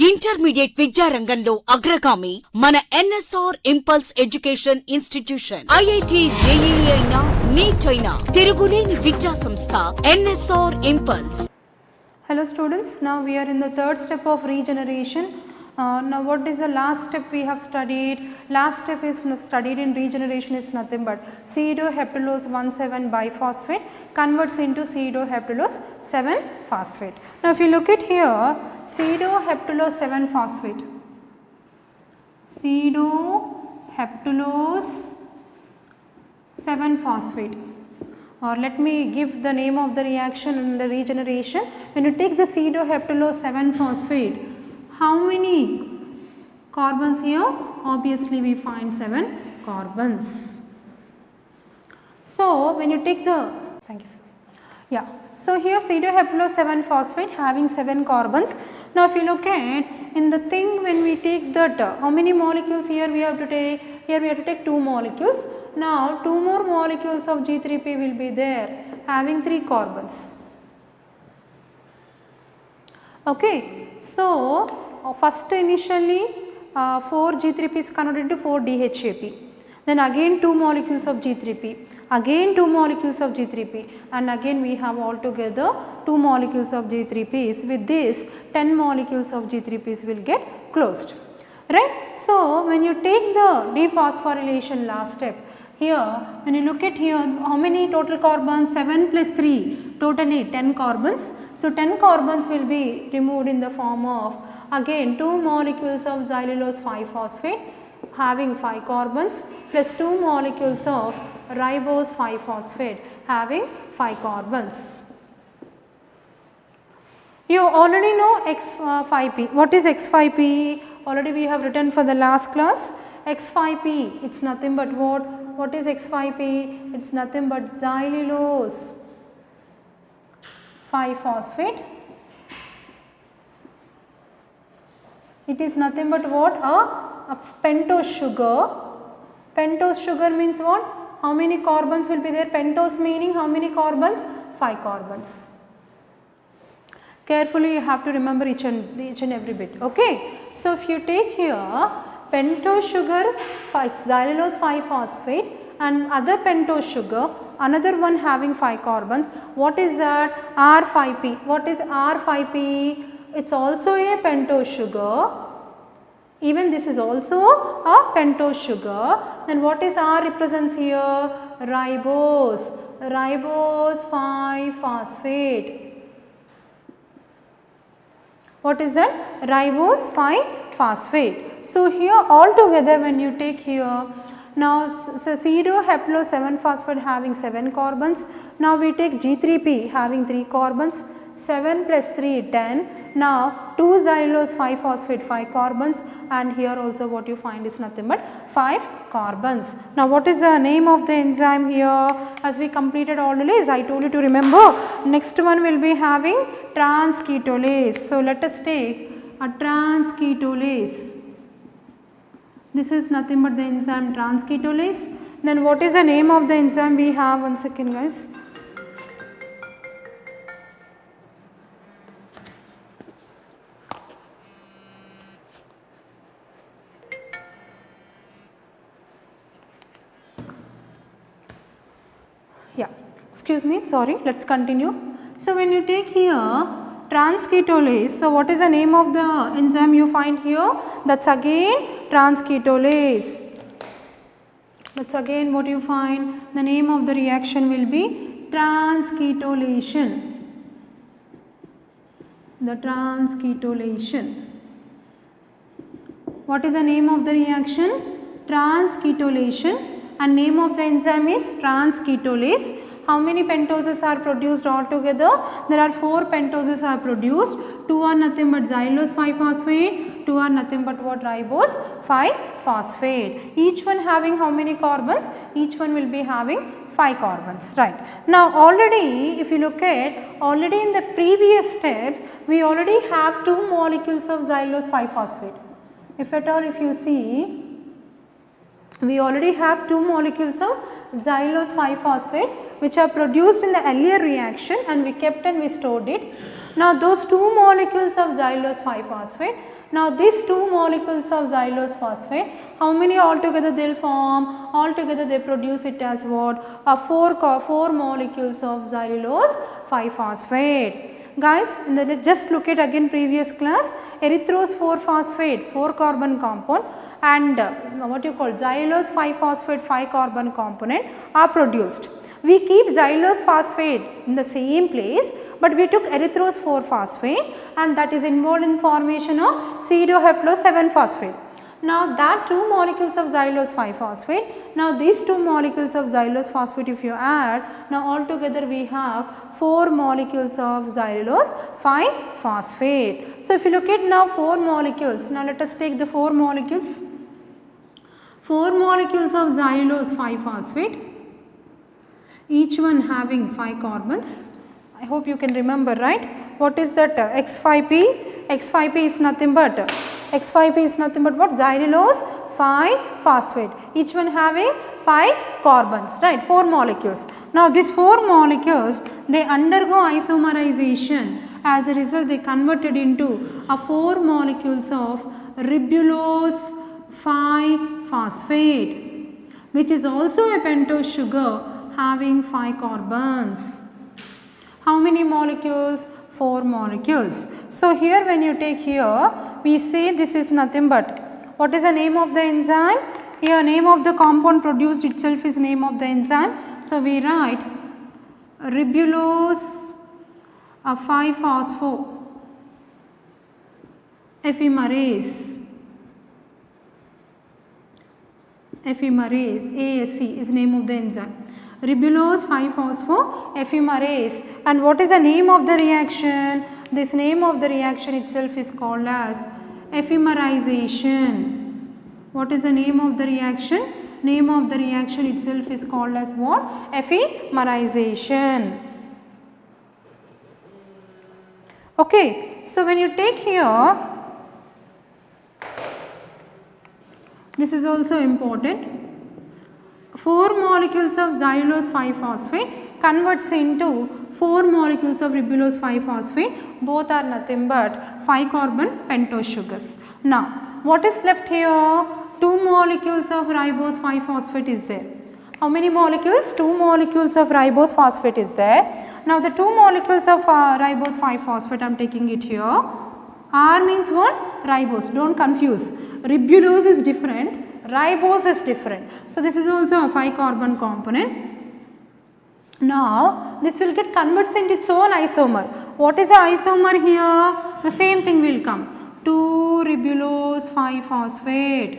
Intermediate విద్యారంగంలో అగ్రగామి మన NSR impulse education institution. IIT, JEE అయినా, నీట్ అయినా తిరుగులేని విద్యా సంస్థ NSR impulse. Hello students, now we are in the third step of regeneration. Now what is the last step we have studied? Last step is studied in regeneration is nothing but pseudoheptulose 1,7 biphosphate converts into pseudoheptulose 7 phosphate. Now if you look at here, pseudoheptulose 7 phosphate, pseudoheptulose 7 phosphate, or let me give the name of the reaction in the regeneration. When you take the pseudoheptulose 7 phosphate, how many carbons here? Obviously we find 7 carbons. So when you take the, thank you sir. Yeah, so here pseudoheptulose 7 phosphate having 7 carbons. Now if you look at in the thing, when we take that, how many molecules here we have to take? Here we have to take 2 molecules. Now 2 more molecules of G3P will be there having 3 carbons. Okay, so first initially 4 G3P is converted into 4 DHAP, then again 2 molecules of G3P, again 2 molecules of G3P, and again we have altogether 2 molecules of G3Ps. With this 10 molecules of G3Ps will get closed, right. So when you take the dephosphorylation last step, here when you look at here, how many total carbons? 7 plus 3, totally 10 carbons. So 10 carbons will be removed in the form of again 2 molecules of xylulose 5 phosphate having 5 carbons plus 2 molecules of ribose 5 phosphate having 5 carbons. You already know X5P. What is X5P? Already we have written for the last class. X5P, it's nothing but what? What is X5P? It's nothing but xylulose 5 phosphate. It is nothing but what? A pentose sugar. Pentose sugar means what? How many carbons will be there? Pentose meaning how many carbons? 5 carbons. Carefully you have to remember each and every bit. Okay. So if you take here pentose sugar, xylulose 5 phosphate and other pentose sugar, another one having 5 carbons. What is that? R5P. What is R5P? It's also a pentose sugar. Even this is also a pentose sugar. Then what is R represents here? Ribose. Ribose 5 phosphate. What is that? Ribose 5 phosphate. So here all together when you take here, now pseudoheptulose 7 phosphate having 7 carbons. Now we take G3P having 3 carbons. 7 plus 3 10. Now 2 xylulose 5 phosphate 5 carbons, and here also what you find is nothing but 5 carbons. Now what is the name of the enzyme here? As we completed already, as I told you to remember, next one will be having transketolase. So let us take a transketolase. This is nothing but the enzyme transketolase. Then what is the name of the enzyme we have? One second guys. Yeah, excuse me, sorry, let us continue. So when you take here transketolase, so what is the name of the enzyme you find here? That's again transketolase. That's again what you find. The name of the reaction will be transketolation. The transketolation. What is the name of the reaction? Transketolation, and name of the enzyme is transketolase. How many pentoses are produced altogether? There are 4 pentoses are produced. 2 are nothing but xylulose 5 phosphate, 2 are nothing but what? Ribose 5 phosphate. Each one having how many carbons? Each one will be having 5 carbons, right. Now already if you look at, already in the previous steps we already have 2 molecules of xylulose 5 phosphate. If at all if you see, we already have 2 molecules of xylulose 5 phosphate which are produced in the earlier reaction and we kept and we stored it. Now those two molecules of xylulose 5-phosphate, now these two molecules of xylulose phosphate, how many altogether they will form? Altogether they produce it as what? 4 molecules of xylulose 5-phosphate. Guys, just look at again previous class, erythrose 4-phosphate 4 carbon compound and what you call xylulose 5-phosphate 5 carbon component are produced. We keep xylulose phosphate in the same place, but we took erythrose 4-phosphate and that is involved in formation of pseudoheptose 7-phosphate. Now that 2 molecules of xylulose 5-phosphate, now these 2 molecules of xylulose phosphate if you add, now altogether we have 4 molecules of xylulose 5-phosphate. So if you look at now 4 molecules, now let us take the 4 molecules. 4 molecules of xylulose 5-phosphate, each one having 5 carbons. I hope you can remember, right? What is that X5P? X5P is nothing but what? Xylulose 5-phosphate. Each one having 5 carbons, right? 4 molecules. Now these 4 molecules, they undergo isomerization. As a result, they converted into 4 molecules of ribulose 5-phosphate, which is also a pentose sugar having 5 carbons. How many molecules? 4 molecules. So here when you take here, we say this is nothing but, what is the name of the enzyme? Here name of the compound produced itself is name of the enzyme. So we write ribulose 5-phospho ephemerase. ASE is name of the enzyme. Ribulose 5-phospho ephemerase. And what is the name of the reaction? This name of the reaction itself is called as ephemerization. What is the name of the reaction? Name of the reaction itself is called as what? Ephemerization. Okay, so when you take here, this is also important. 4 molecules of xylulose 5-phosphate converts into 4 molecules of ribulose 5-phosphate. Both are nothing but 5 carbon pentose sugars. Now, what is left here? 2 molecules of ribose 5-phosphate is there. How many molecules? 2 molecules of ribose phosphate is there. Now, the 2 molecules of ribose 5-phosphate, I am taking it here. R means what? Ribose, do not confuse. Ribulose is different, ribose is different. So, this is also a 5 carbon component. Now, this will get converts into its own isomer. What is the isomer here? The same thing will come. 2 ribulose 5-phosphate.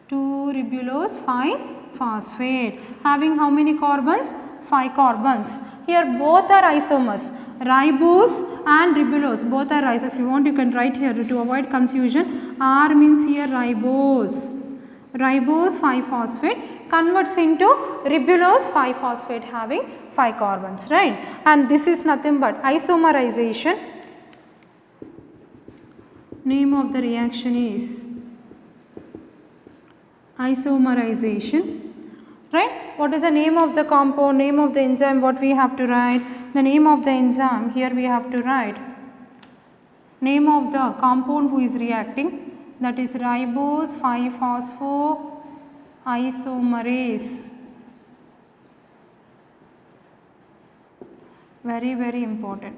2 ribulose 5-phosphate. Having how many carbons? 5 carbons. Here both are isomers. Ribose and ribulose both are isomers. If you want, you can write here to avoid confusion. R means here ribose. Ribose 5-phosphate converts into ribulose 5-phosphate having 5 carbons, right? And this is nothing but isomerization. Name of the reaction is isomerization, right? What is the name of the compound, name of the enzyme, what we have to write? The name of the enzyme, here we have to write name of the compound who is reacting, that is ribose 5-phospho isomerase. Very, very important.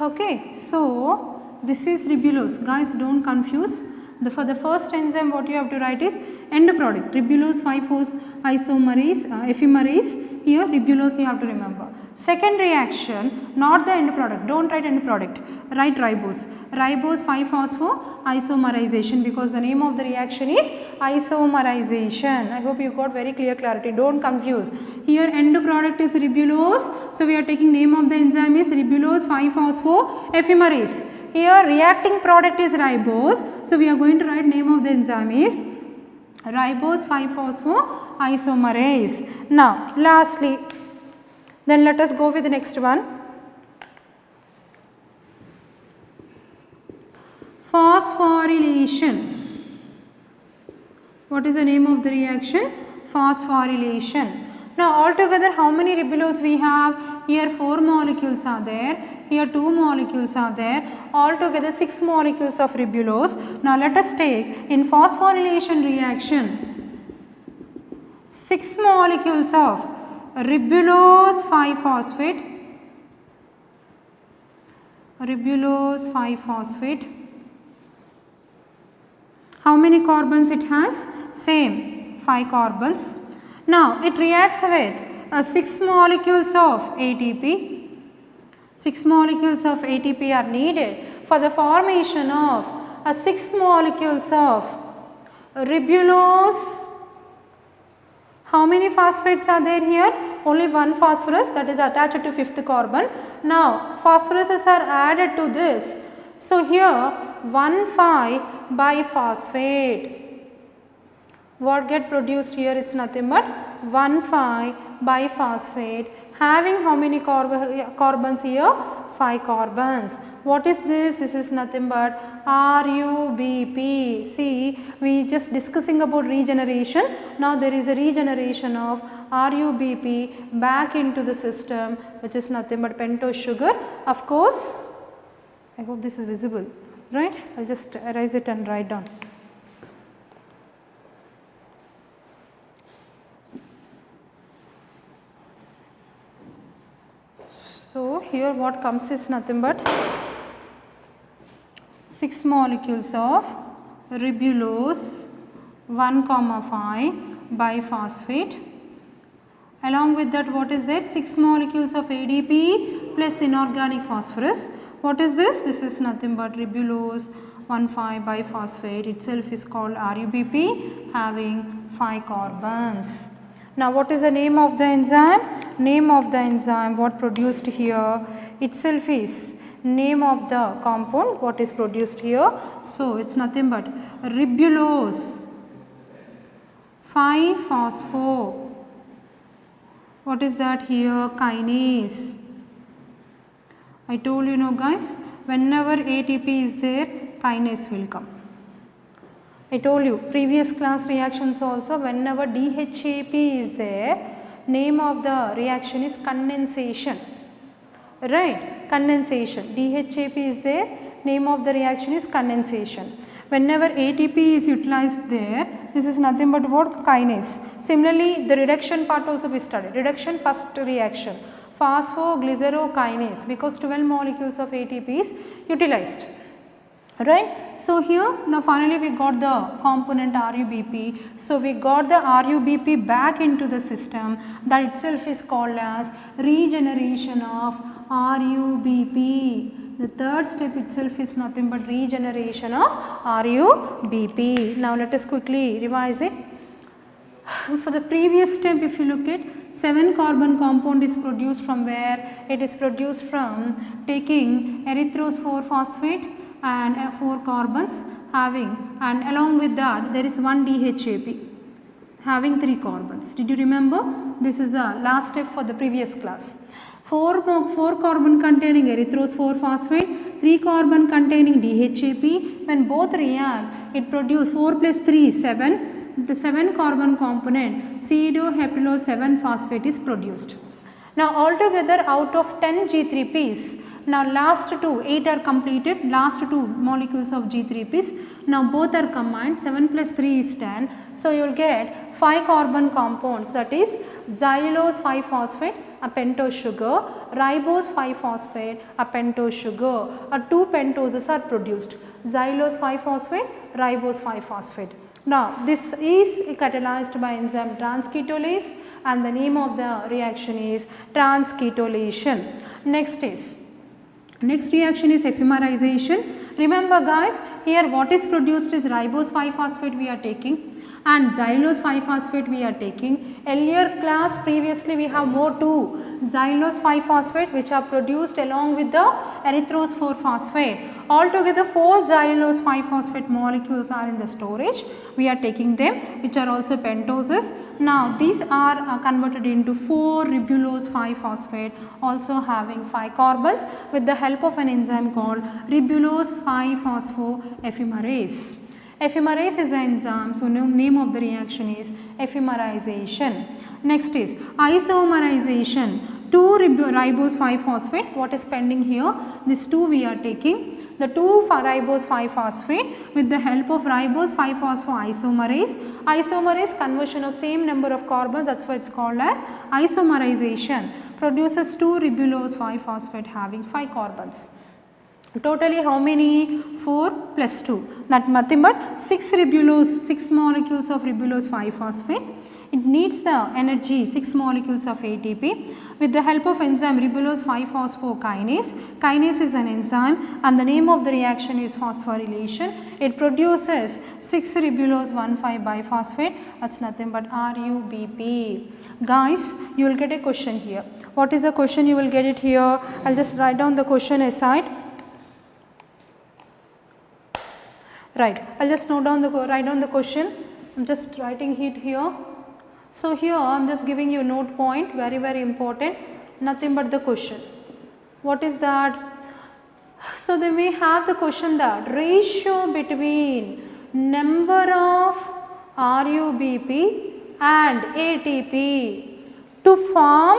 Okay, so this is ribulose. Guys, don't confuse. For the first enzyme, what you have to write is end product. Ribulose 5-phos isomerase, ephemerase. Here, ribulose you have to remember. Second reaction, not the end product. Don't write end product. Write ribose. Ribose 5-phospho isomerization, because the name of the reaction is isomerization. I hope you got very clear clarity. Don't confuse. Here, end product is ribulose. So, we are taking name of the enzyme is ribulose 5-phospho ephemerase. Here, reacting product is ribose. So, we are going to write name of the enzyme is ribose 5-phospho isomerase. Now, lastly, then let us go with the next one. Phosphorylation. What is the name of the reaction? phosphorylation. Now altogether how many ribulose we have? Here 4 molecules are there, here 2 molecules are there, altogether 6 molecules of ribulose. Now let us take in phosphorylation reaction 6 molecules of ribulose 5-phosphate, ribulose 5-phosphate. How many carbons it has? Same, 5 carbons. Now it reacts with 6 molecules of ATP. 6 molecules of ATP are needed for the formation of 6 molecules of ribulose. How many phosphates are there here? Only one phosphorus, that is attached to 5th carbon. Now phosphoruses are added to this. So here 1,5-biphosphate. What get produced here? It's nothing but 1,5-biphosphate having how many carbons here? 5 carbons. What is this? This is nothing but RUBP. See, we just discussing about regeneration. Now there is a regeneration of RUBP back into the system, which is nothing but pentose sugar. Of course, I hope this is visible, right? I'll just erase it and write down. So here what comes is nothing but 6 molecules of ribulose 1,5-biphosphate. Along with that, what is there? 6 molecules of ADP plus inorganic phosphorus. What is this? This is nothing but ribulose 1,5-biphosphate itself is called RUBP having 5 carbons. Now what is the name of the enzyme? Name of the enzyme what produced here itself is name of the compound what is produced here. So it's nothing but ribulose 5-phospho. What is that here? Kinase. I told you know guys, whenever ATP is there, kinase will come. I told you previous class reactions also, whenever DHAP is there, name of the reaction is condensation, right? Condensation. DHAP is there, name of the reaction is condensation. Whenever ATP is utilized there, this is nothing but what? Kinase. Similarly, the reduction part also we studied. Reduction first reaction, phosphoglycerokinase, because 12 molecules of ATP is utilized. Right. So here now finally we got the component RUBP. So we got the RUBP back into the system, that itself is called as regeneration of RUBP. The third step itself is nothing but regeneration of RUBP. Now let us quickly revise it. For the previous step, if you look at 7 carbon compound is produced from where? It is produced from taking erythrose 4-phosphate and 4 carbons having, and along with that there is 1 DHAP having 3 carbons. Did you remember? This is the last step for the previous class. 4 carbon containing erythrose 4-phosphate, 3 carbon containing DHAP. When both react, it produces 4 plus 3 is 7. The 7 carbon component pseudoheptylose 7-phosphate is produced. Now altogether out of 10 G3Ps, now last 2, 8 are completed, last 2 molecules of G3Ps, now both are combined, 7 plus 3 is 10. So you will get 5 carbon compounds, that is xylose 5-phosphate, a pentose sugar, ribose 5-phosphate, a pentose sugar, 2 pentoses are produced, xylose 5-phosphate, ribose 5-phosphate. Now this is catalyzed by enzyme transketolase and the name of the reaction is transketolation. Next reaction is ephemerization. Remember guys, here what is produced is ribose 5-phosphate we are taking and xylose 5-phosphate we are taking. Earlier class previously we have more 2 xylose 5-phosphate which are produced along with the erythrose 4-phosphate. Altogether 4 xylose 5-phosphate molecules are in the storage. We are taking them, which are also pentoses. Now these are converted into 4 ribulose 5-phosphate also having 5 carbons with the help of an enzyme called ribulose 5-phosphoephemerase. Ephemerase is the enzyme, so name of the reaction is ephemerization. Next is isomerization. 2 ribose 5-phosphate. What is pending here? This 2 we are taking. The 2 ribose 5-phosphate with the help of ribose 5-phospho isomerase. Isomerase conversion of same number of carbons, that is why it is called as isomerization. Produces 2 ribulose 5-phosphate having 5 carbons. Totally how many? 4 plus 2. That nothing but 6 ribulose, 6 molecules of ribulose 5-phosphate. It needs the energy 6 molecules of ATP with the help of enzyme ribulose 5-phosphokinase. Kinase is an enzyme and the name of the reaction is phosphorylation. It produces 6 ribulose 1,5 biphosphate, that is nothing but RUBP. Guys, you will get a question here. What is the question? You will get it here. I will just write down the question aside. Right, I will just write down the question. I am just writing it here. So here I am just giving you note point, very very important, nothing but the question. What is that? So then we have the question that ratio between number of RUBP and ATP to form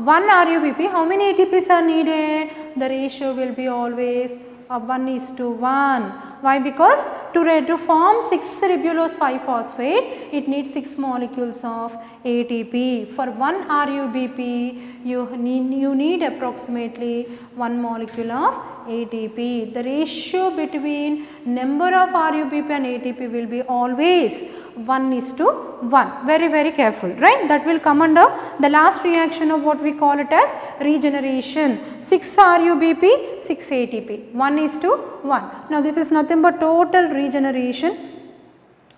one RUBP, how many ATPs are needed? The ratio will be always 1:1. Why? Because to form 6 ribulose 5-phosphate, it needs 6 molecules of ATP. For 1 RUBP, you need approximately 1 molecule of ATP. The ratio between number of RUBP and ATP will be always 1:1. Very very careful, right? That will come under the last reaction of what we call it as regeneration. 6 RUBP, 6 ATP, 1:1. Now this is nothing but total regeneration.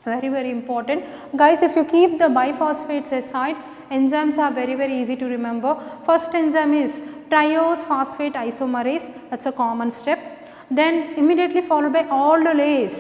Very very important. Guys, if you keep the biphosphates aside, enzymes are very very easy to remember. First enzyme is triose phosphate isomerase, that is a common step. Then immediately followed by aldolase,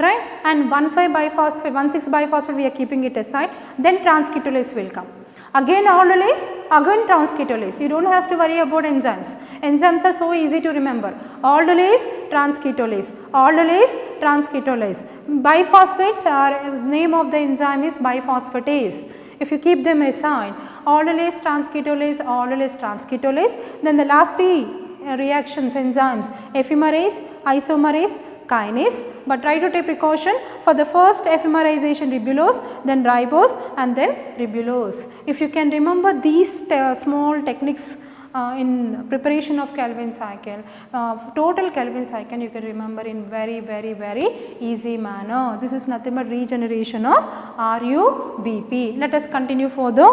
right, and 1,5 biphosphate, 1,6 biphosphate we are keeping it aside. Then transketolase will come. Again aldolase, again transketolase. You do not have to worry about enzymes. Enzymes are so easy to remember. Aldolase, transketolase, aldolase, transketolase. Biphosphates are, name of the enzyme is biphosphatase. If you keep them aside, aldolase, transketolase, then the last 3 reactions enzymes ephemerase, isomerase, kinase, but try to take precaution for the first ephemerization ribulose, then ribose and then ribulose. If you can remember these small techniques in preparation of Calvin cycle, total Calvin cycle you can remember in very very very easy manner. This is nothing but regeneration of RUBP. Let us continue further.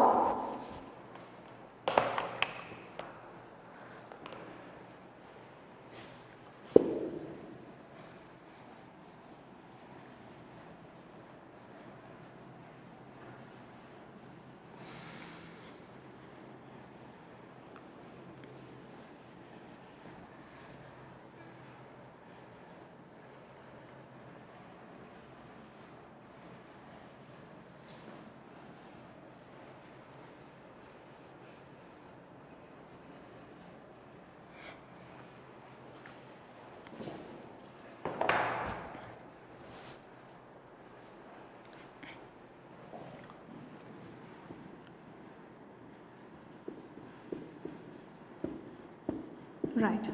Right.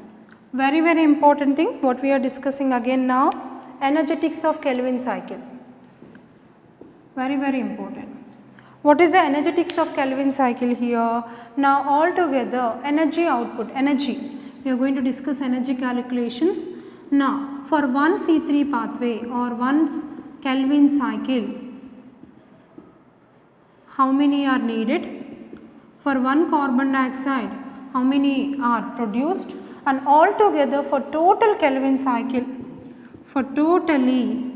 Very very important thing what we are discussing again now, energetics of Calvin cycle. Very very important. What is the energetics of Calvin cycle here? Now all together energy output, energy. We are going to discuss energy calculations. Now for one C3 pathway or one Calvin cycle, how many are needed? For one carbon dioxide, how many are produced, and altogether for total Calvin cycle, for totally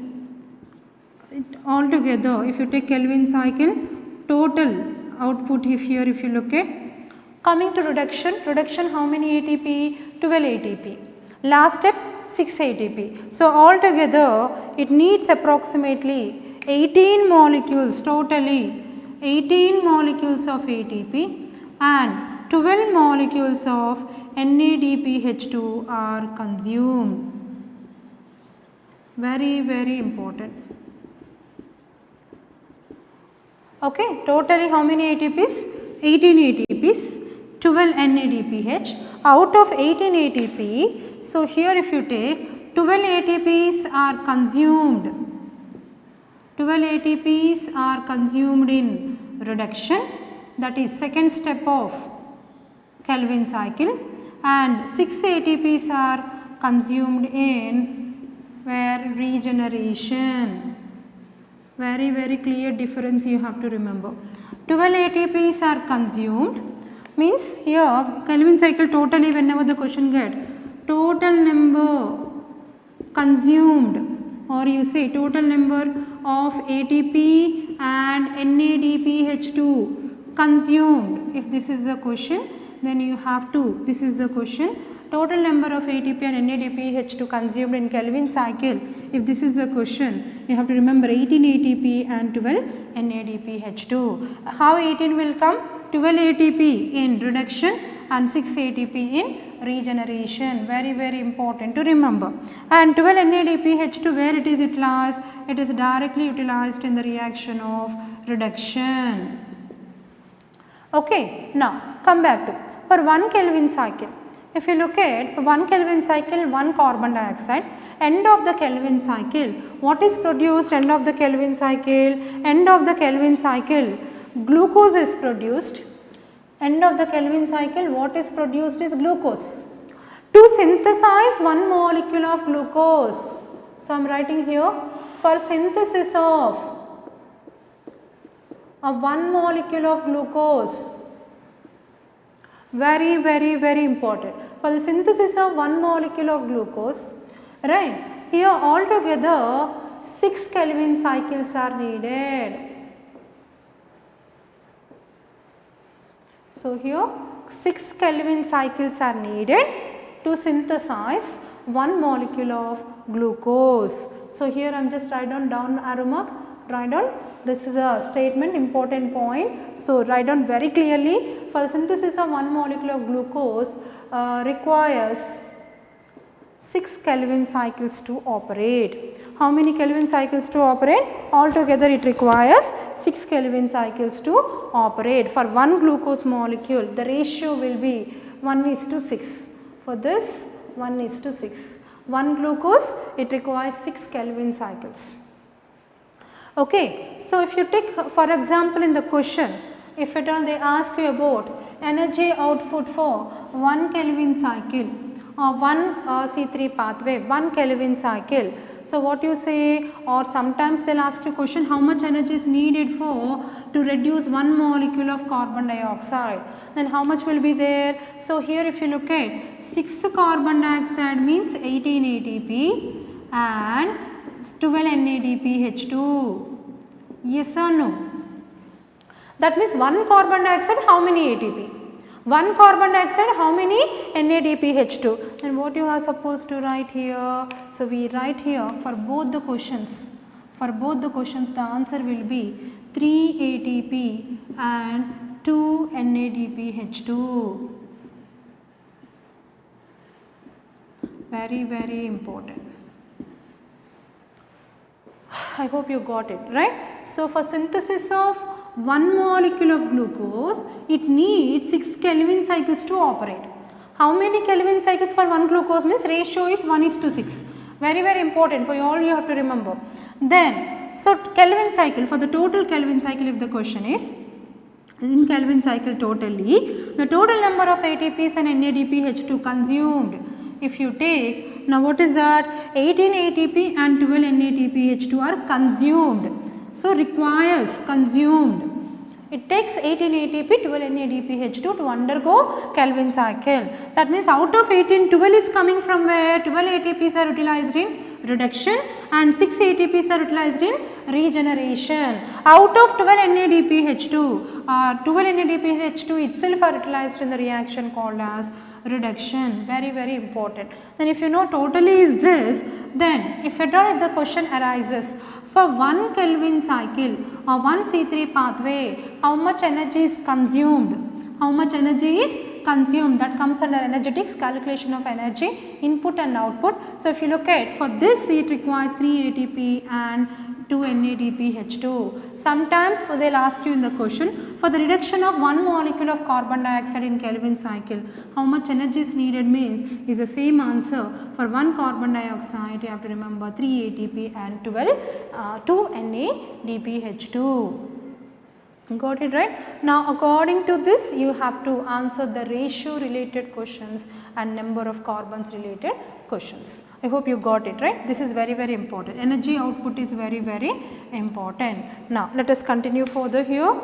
altogether if you take Calvin cycle, total output if here if you look at, coming to reduction how many ATP? 12 ATP. Last step 6 ATP. So altogether it needs approximately 18 molecules, totally 18 molecules of ATP and 12 molecules of NADPH2 are consumed. Very, very important. Okay, totally how many ATPs? 18 ATPs, 12 NADPH. Out of 18 ATP, so here if you take 12 ATPs are consumed. 12 ATPs are consumed in reduction, that is second step of Calvin cycle, and 6 ATPs are consumed in where regeneration. Very, very clear difference you have to remember. 12 ATPs are consumed, means here Calvin cycle totally, whenever the question get total number consumed, or you say total number of ATP and NADPH2 consumed. If this is the question, then you have to, this is the question, total number of ATP and NADPH2 consumed in Calvin cycle. If this is the question, you have to remember 18 ATP and 12 NADPH2. How 18 will come? 12 ATP in reduction and 6 ATP in regeneration. Very, very important to remember. And 12 NADPH2, where it is utilized? It is directly utilized in the reaction of reduction. Okay, now come back to for 1 Kelvin cycle. If you look at 1 Kelvin cycle, 1 carbon dioxide, end of the Kelvin cycle, what is produced end of the Kelvin cycle? End of the Kelvin cycle, glucose is produced. End of the Kelvin cycle, what is produced is glucose. To synthesize 1 molecule of glucose, so I am writing here, for synthesis of 1 molecule of glucose, very, very, very important. For the synthesis of 1 molecule of glucose, right, here altogether 6 Kelvin cycles are needed. So here 6 Kelvin cycles are needed to synthesize 1 molecule of glucose. So here I am just write down arrow mark, write down, this is a statement, important point. So write down very clearly, for the synthesis of 1 molecule of glucose requires 6 Kelvin cycles to operate. How many Kelvin cycles to operate? Altogether it requires 6 Kelvin cycles to operate. For 1 glucose molecule, the ratio will be 1:6. For this 1:6. 1 glucose, it requires 6 Kelvin cycles. Okay, so if you take for example in the question, if at all they ask you about energy output for 1 Kelvin cycle or 1 C3 pathway, 1 Kelvin cycle. So what you say, or sometimes they will ask you question, how much energy is needed for to reduce 1 molecule of carbon dioxide, then how much will be there? So here if you look at 6 carbon dioxide means 18 ATP and 12 NADPH2, yes or no? That means 1 carbon dioxide, how many ATP? 1 carbon dioxide, how many NADPH2? And what you are supposed to write here? So we write here for both the questions. For both the questions, the answer will be 3 ATP and 2 NADPH2. Very, very important. I hope you got it, right? So for synthesis of 1 molecule of glucose, it needs 6 Kelvin cycles to operate. How many Kelvin cycles for 1 glucose means ratio is 1:6. Very, very important for you all, you have to remember. Then, so Kelvin cycle, for the total Kelvin cycle, if the question is in Kelvin cycle totally, the total number of ATPs and NADPH2 consumed, if you take, now what is that? 18 ATP and 12 NADPH2 are consumed. So requires consumed. It takes 18 ATP, 12 NADPH2 to undergo Kelvin cycle. That means out of 18, 12 is coming from where? 12 ATPs are utilized in reduction and 6 ATPs are utilized in regeneration. Out of 12 NADPH2, 12 NADPH2 itself are utilized in the reaction called as reduction. Very, very important. Then if you know totally is this, then if at all if the question arises, for 1 Kelvin cycle or 1 C3 pathway, how much energy is consumed? How much energy is consumed, that comes under energetics, calculation of energy, input and output. So, if you look at for this it requires 3 ATP and 2 NADPH2. Sometimes they will ask you in the question, for the reduction of one molecule of carbon dioxide in Kelvin cycle, how much energy is needed means is the same answer. For one carbon dioxide you have to remember 3 ATP and 2 NADPH2. Got it right? Now according to this you have to answer the ratio related questions and number of carbons related questions. I hope you got it right. This is very important. Energy output is very important. Now let us continue further here.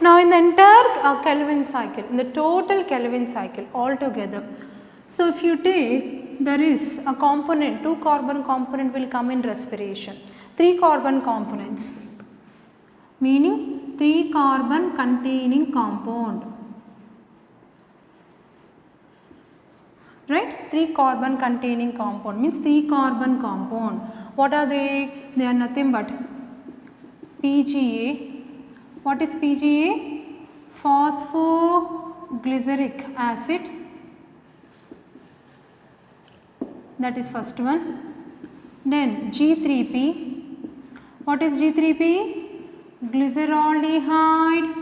Now in the entire Kelvin cycle, in the total Kelvin cycle altogether, so if you take, there is a component, 2 carbon component will come in respiration, 3 carbon components, meaning 3 carbon containing compound, right? 3 carbon containing compound means 3 carbon compound. What are they? They are nothing but PGA. What is PGA? Phosphoglyceric acid, that is first one. Then G3P. What is G3P? Glyceraldehyde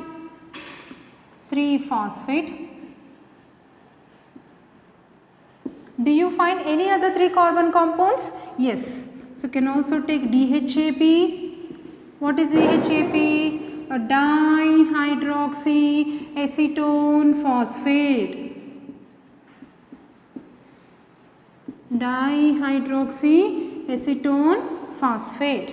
3-phosphate. Do you find any other 3 carbon compounds? Yes. So, you can also take DHAP. What is DHAP? A dihydroxyacetone phosphate. Dihydroxyacetone phosphate.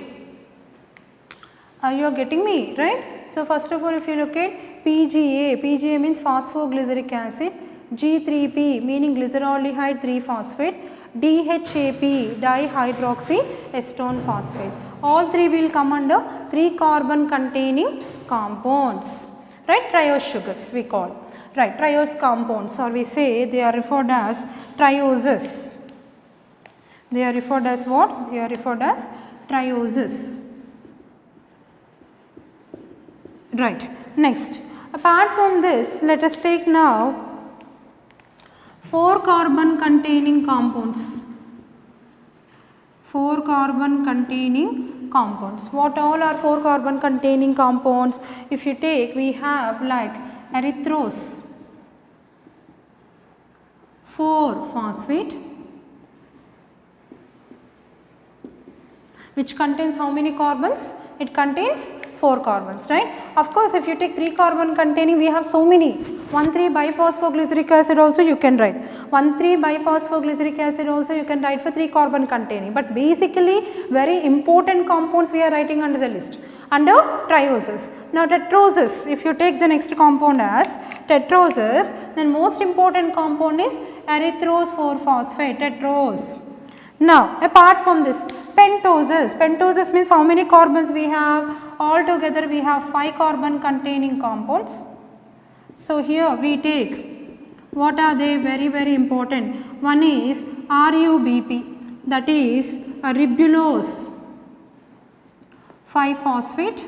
You are getting me right? So, first of all if you look at PGA, PGA means phosphoglyceric acid, G3P meaning glyceraldehyde 3-phosphate, DHAP dihydroxyacetone phosphate. All 3 will come under 3 carbon containing compounds, right? Triose sugars we call, right? Triose compounds, or we say they are referred as trioses. They are referred as what? They are referred as trioses. Right. Next, apart from this, let us take now 4 carbon containing compounds. 4 carbon containing compounds. What all are 4 carbon containing compounds? If you take, we have like erythrose 4-phosphate, which contains how many carbons? It contains 4 carbons, right? Of course, if you take 3 carbon containing, we have so many. 1,3-biphosphoglyceric acid also you can write. 1,3-biphosphoglyceric acid also you can write for 3 carbon containing. But basically, very important compounds we are writing under the list, under trioses. Now, tetroses, if you take the next compound as tetroses, then most important compound is erythrose 4-phosphate, tetrose. Now, apart from this, pentoses. Pentoses means how many carbons we have? Altogether we have 5 carbon containing compounds. So, here we take, what are they? Very important. One is RUBP, that is a ribulose 5-phosphate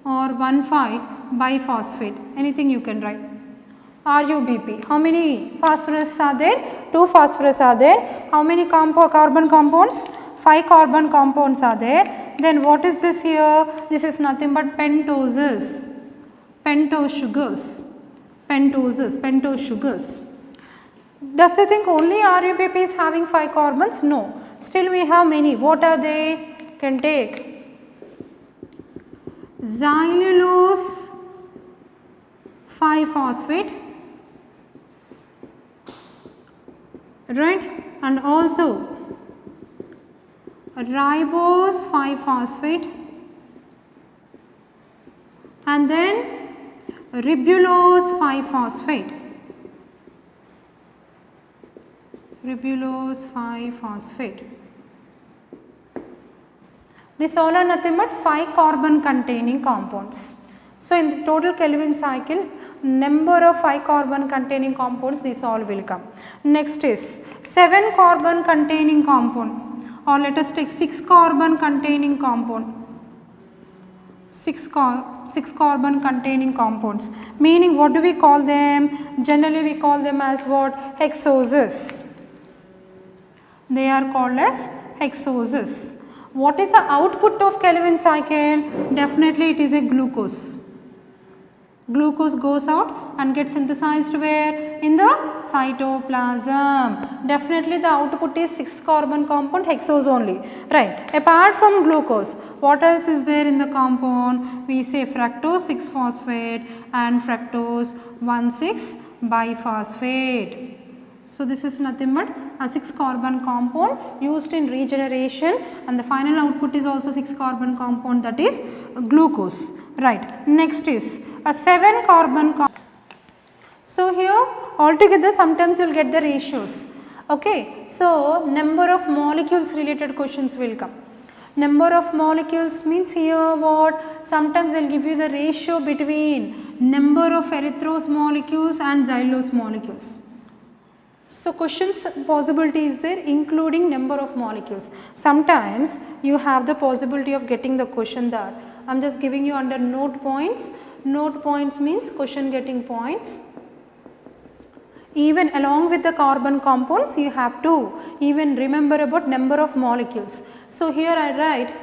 or 1,5-biphosphate, anything you can write. RUBP. How many phosphorus are there? 2 phosphorus are there. How many carbon compounds? 5 carbon compounds are there. Then what is this here? This is nothing but pentoses. Pentose sugars. Pentoses, pentose sugars. Does you think only RUBP is having 5 carbons? No. Still we have many. What are they? Can take xylulose 5-phosphate, right, and also ribose 5-phosphate, and then ribulose 5-phosphate. ribulose 5-phosphate. These all are nothing but 5 carbon containing compounds. So, in the total Kelvin cycle, number of 5 carbon containing compounds, these all will come. Next is 7 carbon containing compound, or let us take 6 carbon containing compound. 6 carbon containing compounds, meaning what do we call them? Generally we call them as what? Hexoses. They are called as hexoses. What is the output of Kelvin cycle? Definitely it is a glucose. Glucose goes out and gets synthesized where? In the cytoplasm. Definitely the output is 6 carbon compound hexose only, right. Apart from glucose, what else is there in the compound? We say fructose 6-phosphate and fructose 1,6-biphosphate. So, this is nothing but a 6 carbon compound used in regeneration, and the final output is also 6 carbon compound, that is glucose, right. Next is a 7 carbon compound. So, here altogether sometimes you will get the ratios, okay. So, number of molecules related questions will come. Number of molecules means here what? Sometimes they will give you the ratio between number of erythrose molecules and xylose molecules. So, questions possibility is there including number of molecules. Sometimes you have the possibility of getting the question that I am just giving you under note points. Note points means question getting points. Even along with the carbon compounds you have to even remember about number of molecules. So, here I write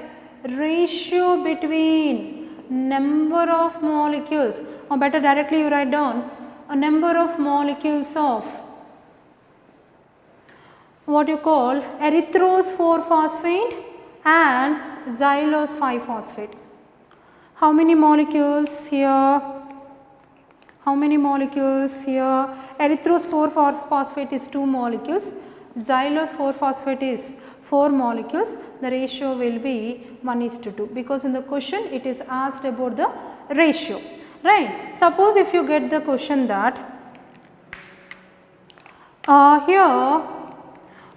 ratio between number of molecules, or better directly you write down a number of molecules of what you call erythrose 4-phosphate and xylose 5-phosphate. How many molecules here? How many molecules here? Erythrose 4-phosphate is 2 molecules, xylose 4-phosphate is 4 molecules. The ratio will be 1:2 because in the question it is asked about the ratio, right. Suppose if you get the question that here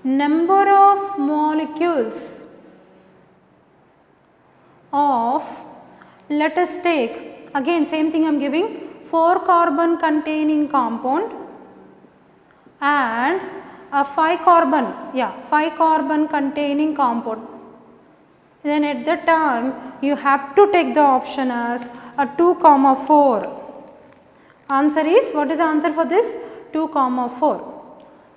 number of molecules of, let us take again same thing I am giving, 4 carbon containing compound and a 5 carbon containing compound. Then at that time you have to take the option as a 2,4. Answer is, what is the answer for this? 2,4.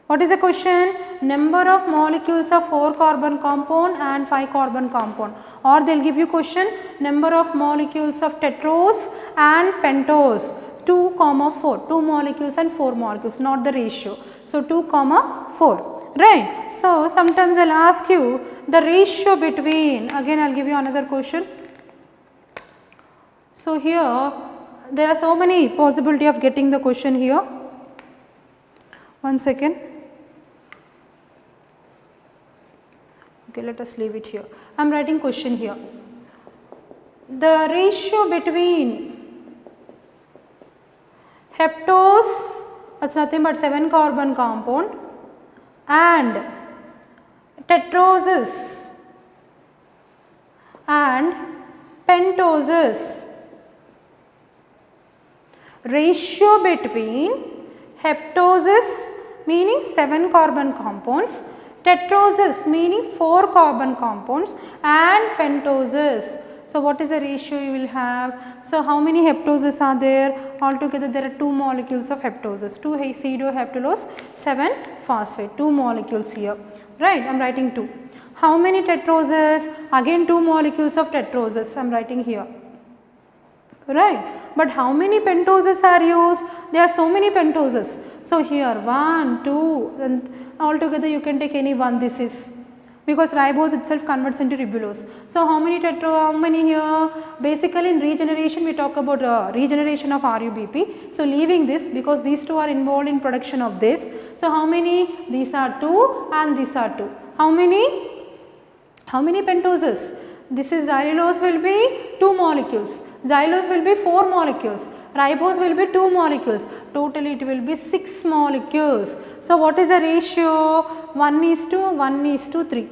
What is the question? Number of molecules of 4 carbon compound and 5 carbon compound, or they will give you question number of molecules of tetrose and pentose, 2,4, 2 molecules and 4 molecules, not the ratio. So, 2,4, right. So, sometimes I will ask you the ratio between, again I will give you another question. So, here there are so many possibility of getting the question here. One second. Okay, let us leave it here. I am writing question here. The ratio between heptose, that is nothing but 7 carbon compound, and tetroses and pentoses. Ratio between heptoses meaning 7 carbon compounds, tetroses meaning 4 carbon compounds and pentoses. So, what is the ratio you will have? So, how many heptoses are there? Altogether there are 2 molecules of heptoses, 2 pseudoheptulose 7-phosphate, 2 molecules here, right. I am writing 2. How many tetroses? Again 2 molecules of tetroses I am writing here, right. But how many pentoses are used? There are so many pentoses. So, here 1, 2 and altogether you can take any one, this is because ribose itself converts into ribulose. So, how many here? Basically in regeneration we talk about regeneration of RUBP. So, leaving this because these 2 are involved in production of this. So, how many? These are 2 and these are 2. How many? How many pentoses? This is xylose will be 2 molecules, xylose will be 4 molecules Ribose will be 2 molecules. Totally it will be 6 molecules. So, what is the ratio? 1:1:3.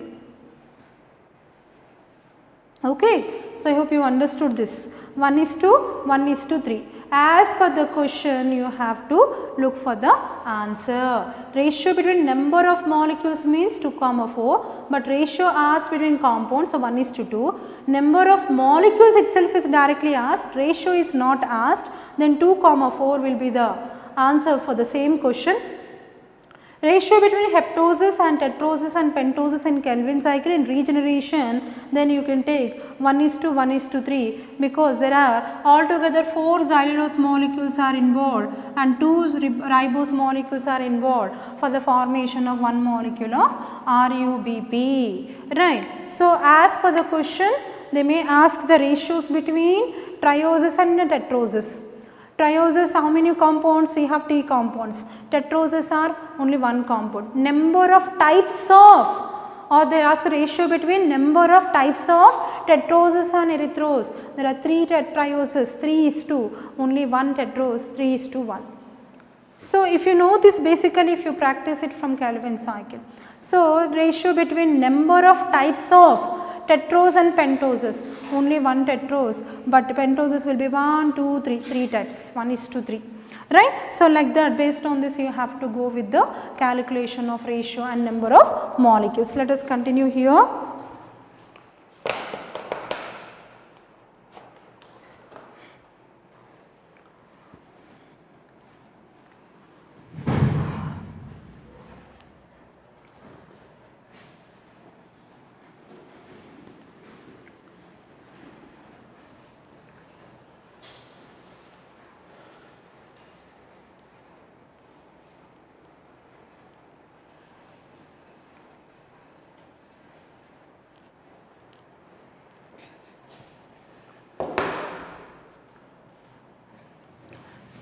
Okay. So, I hope you understood this. 1:1:3. As per the question, you have to look for the answer. Ratio between number of molecules means 2,4, but ratio asked between compounds, so 1:2. Number of molecules itself is directly asked, ratio is not asked, then 2,4 will be the answer for the same question. Ratio between heptosis and tetrosis and pentosis in Kelvin cycle in regeneration, then you can take 1:1:3, because there are altogether 4 xylulose molecules are involved and 2 ribose molecules are involved for the formation of one molecule of RUBP, right. So, as per the question, they may ask the ratios between triosis and tetrosis. Triosis, how many compounds? We have T compounds. Tetrosis are only one compound. Number of types of, or they ask ratio between number of types of tetrosis and erythros. There are 3 trioses, 3:2, only 1 tetros, 3:1. So, if you know this basically, if you practice it from Kelvin cycle. So, ratio between number of types of tetros and pentoses, only 1 tetros, but pentoses will be 1, 2, 3, 3 tets, 1:3, right. So, like that, based on this you have to go with the calculation of ratio and number of molecules. Let us continue here.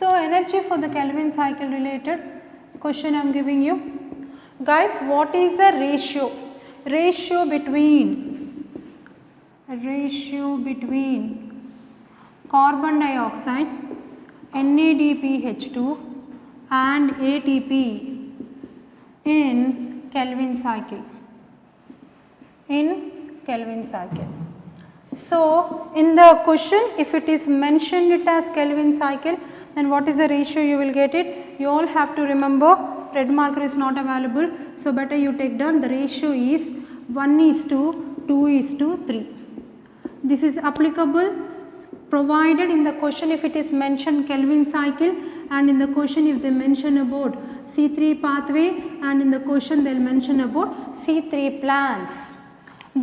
So, energy for the Kelvin cycle related question I am giving you. Guys, what is the ratio? Ratio between carbon dioxide, NADPH2 and ATP in Kelvin cycle. So, in the question, if it is mentioned it as Kelvin cycle, then what is the ratio you will get it? You all have to remember, red marker is not available. So, better you take down the ratio is 1:2:3. This is applicable provided in the question if it is mentioned Kelvin cycle, and in the question if they mention about C3 pathway, and in the question they will mention about C3 plants.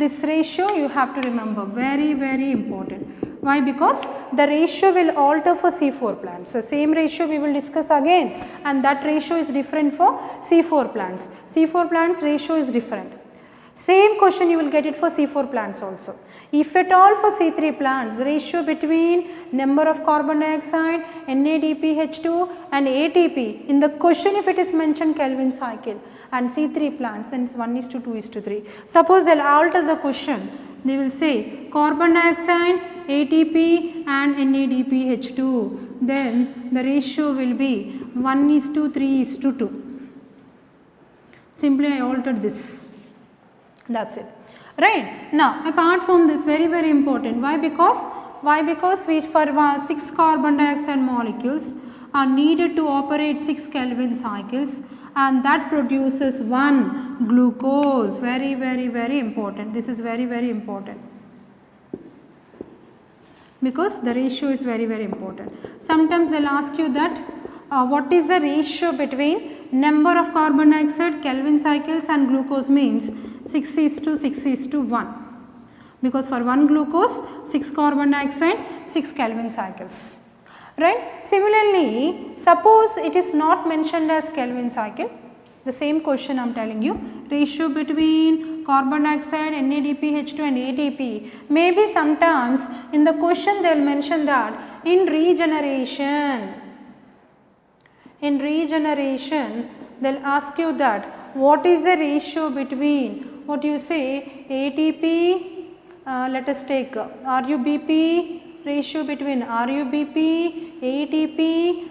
This ratio you have to remember, very, very important. Why? Because the ratio will alter for C4 plants. The same ratio we will discuss again, and that ratio is different for C4 plants. C4 plants ratio is different. Same question you will get it for C4 plants also. If at all for C3 plants, the ratio between number of carbon dioxide, NADPH2 and ATP, in the question if it is mentioned Kelvin cycle and C3 plants, then it is 1:2:3. Suppose they will alter the question, they will say carbon dioxide, ATP and NADPH2, then the ratio will be 1:3:2. Simply I altered this, that is it, right. Now, apart from this, very, very important, why? Because we for 6 carbon dioxide molecules are needed to operate 6 Kelvin cycles, and that produces 1 glucose, very, very, very important. This is very, very important, because the ratio is very, very important. Sometimes they will ask you that what is the ratio between number of carbon dioxide Kelvin cycles and glucose, means 6:6:1, because for 1 glucose 6 carbon dioxide 6 Kelvin cycles, right. Similarly, suppose it is not mentioned as Kelvin cycle, the same question I am telling you, ratio between carbon dioxide, NADPH2 and ATP, maybe sometimes in the question they will mention that in regeneration they will ask you that what is the ratio between, what you say, ATP, let us take RUBP ratio between RUBP, ATP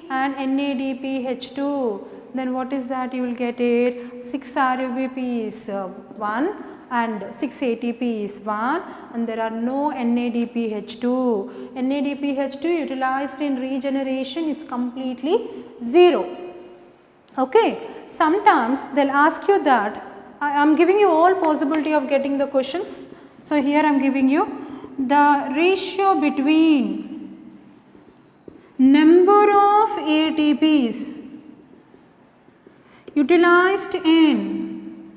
and NADPH2. Then what is that? You will get it 6 RUBP is 1 and 6 ATP is 1 and there are no NADPH2. NADPH2 utilized in regeneration, it's completely 0. Okay. Sometimes they will ask you that, I am giving you all possibility of getting the questions. So, here I am giving you the ratio between number of ATPs utilized in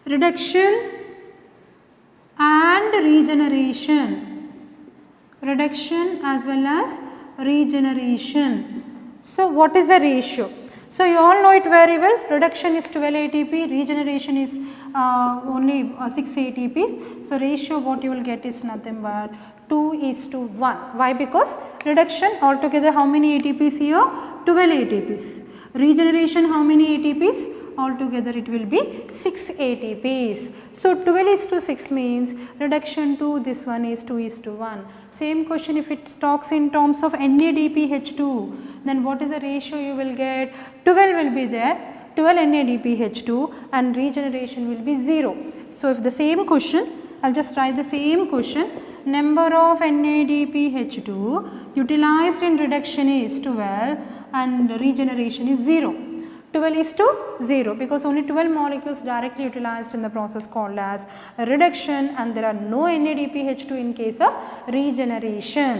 reduction and regeneration, reduction as well as regeneration. So, what is the ratio? So, you all know it very well, reduction is 12 ATP, regeneration is only 6 ATPs. So, ratio what you will get is nothing but 2:1. Why? Because reduction altogether how many ATPs here? 12 ATPs. Regeneration how many ATPs? Altogether it will be 6 ATPs. So, 12:6 means reduction to this one is 2:1. Same question if it talks in terms of NADPH2, then what is the ratio you will get? 12 will be there, 12 NADPH2 and regeneration will be 0. So, if the same question, I will just write the same question, number of NADPH2 utilized in reduction is 12 and regeneration is 0. 12:0 because only 12 molecules directly utilized in the process called as reduction and there are no NADPH2 in case of regeneration.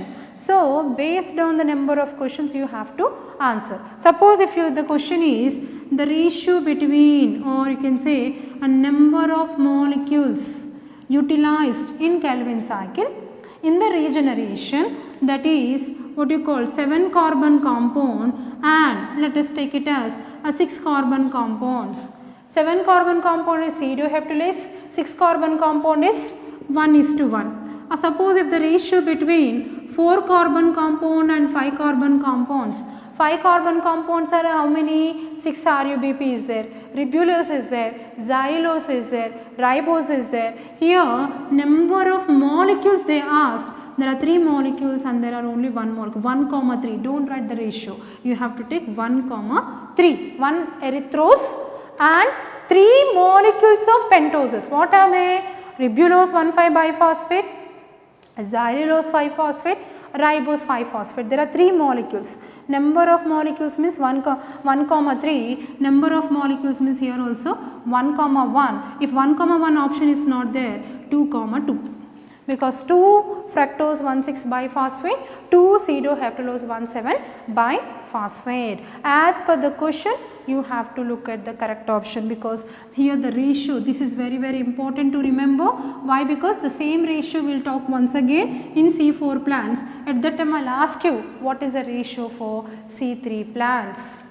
So, based on the number of questions you have to answer. Suppose if the question is the ratio between, or you can say a number of molecules utilized in Calvin cycle in the regeneration, that is what you call 7 carbon compound and let us take it as a 6 carbon compounds. 7 carbon compound is pseudoheptylase, 6 carbon compound is 1:1. Suppose if the ratio between 4 carbon compound and 5 carbon compounds, 5 carbon compounds are how many? 6 RUBP is there, ribulose is there, xylose is there, ribose is there. Here number of molecules they asked, there are 3 molecules and there are only 1 molecule, 1,3. Do not write the ratio, you have to take 1,3. 1 erythrose and 3 molecules of pentoses. What are they? Ribulose 1,5-biphosphate, xylulose 5-phosphate, ribose 5-phosphate. There are 3 molecules. Number of molecules means 1,3. Number of molecules means here also 1,1. If 1,1 option is not there, 2,2. Because 2 fructose 1,6-biphosphate, 2 pseudoheptulose 1,7-biphosphate. As per the question, you have to look at the correct option because here the ratio, this is very important to remember. Why? Because the same ratio we will talk once again in C4 plants. At that time I will ask you what is the ratio for C3 plants.